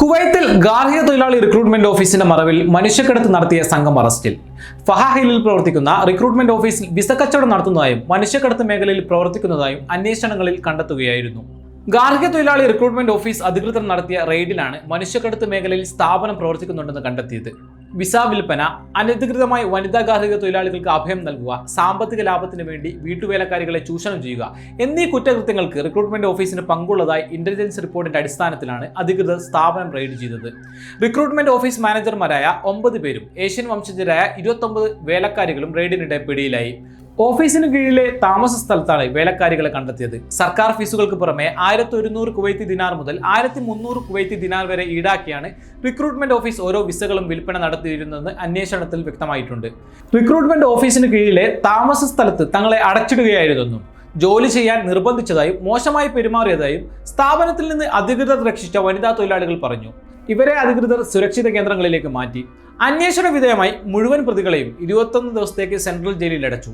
കുവൈത്തിൽ ഗാർഹിക തൊഴിലാളി റിക്രൂട്ട്മെന്റ് ഓഫീസിന്റെ മറവിൽ മനുഷ്യക്കടത്ത് നടത്തിയ സംഘം അറസ്റ്റിൽ. ഫഹ ഹില്ലിൽ പ്രവർത്തിക്കുന്ന റിക്രൂട്ട്മെന്റ് ഓഫീസിൽ വിസ കച്ചവടം നടത്തുന്നതായും മനുഷ്യക്കടത്ത് മേഖലയിൽ പ്രവർത്തിക്കുന്നതായും അന്വേഷണങ്ങളിൽ കണ്ടെത്തുകയായിരുന്നു. ഗാർഹിക തൊഴിലാളി റിക്രൂട്ട്മെന്റ് ഓഫീസ് അധികൃതർ നടത്തിയ റെയ്ഡിലാണ് മനുഷ്യക്കടത്ത് മേഖലയിൽ സ്ഥാപനം പ്രവർത്തിക്കുന്നുണ്ടെന്ന് കണ്ടെത്തിയത്. വിസ വിൽപ്പന, അനധികൃതമായി വനിതാ ഗാർഹിക തൊഴിലാളികൾക്ക് അഭയം നൽകുക, സാമ്പത്തിക ലാഭത്തിന് വേണ്ടി വീട്ടുവേലക്കാരികളെ ചൂഷണം ചെയ്യുക എന്നീ കുറ്റകൃത്യങ്ങൾക്ക് റിക്രൂട്ട്മെന്റ് ഓഫീസിന് പങ്കുള്ളതായി ഇന്റലിജൻസ് റിപ്പോർട്ടിന്റെ അടിസ്ഥാനത്തിലാണ് അധികൃതർ സ്ഥാപനം റെയ്ഡ് ചെയ്തത്. റിക്രൂട്ട്മെന്റ് ഓഫീസ് മാനേജർമാരായ 9 പേരും ഏഷ്യൻ വംശജരായ 29 വേലക്കാരികളും റെയ്ഡിനിടെ പിടിയിലായി. ഓഫീസിന് കീഴിലെ താമസ സ്ഥലത്താണ് വേലക്കാരികളെ കണ്ടെത്തിയത്. സർക്കാർ ഫീസുകൾക്ക് പുറമെ 1100 കുവൈത്തി ദിനാർ മുതൽ 1300 കുവൈത്തി ദിനാർ വരെ ഈടാക്കിയാണ് റിക്രൂട്ട്മെന്റ് ഓഫീസ് ഓരോ വിസകളും വിൽപ്പന നടത്തിയിരുന്നതെന്ന് അന്വേഷണത്തിൽ വ്യക്തമായിട്ടുണ്ട്. റിക്രൂട്ട്മെന്റ് ഓഫീസിന് കീഴിലെ താമസ സ്ഥലത്ത് തങ്ങളെ അടച്ചിടുകയായിരുന്നെന്നും ജോലി ചെയ്യാൻ നിർബന്ധിച്ചതായും മോശമായി പെരുമാറിയതായും സ്ഥാപനത്തിൽ നിന്ന് അധികൃതർ രക്ഷിച്ച വനിതാ തൊഴിലാളികൾ പറഞ്ഞു. ഇവരെ അധികൃതർ സുരക്ഷിത കേന്ദ്രങ്ങളിലേക്ക് മാറ്റി. അന്വേഷണ വിധേയമായി മുഴുവൻ പ്രതികളെയും 21 ദിവസത്തേക്ക് സെൻട്രൽ ജയിലിൽ അടച്ചു.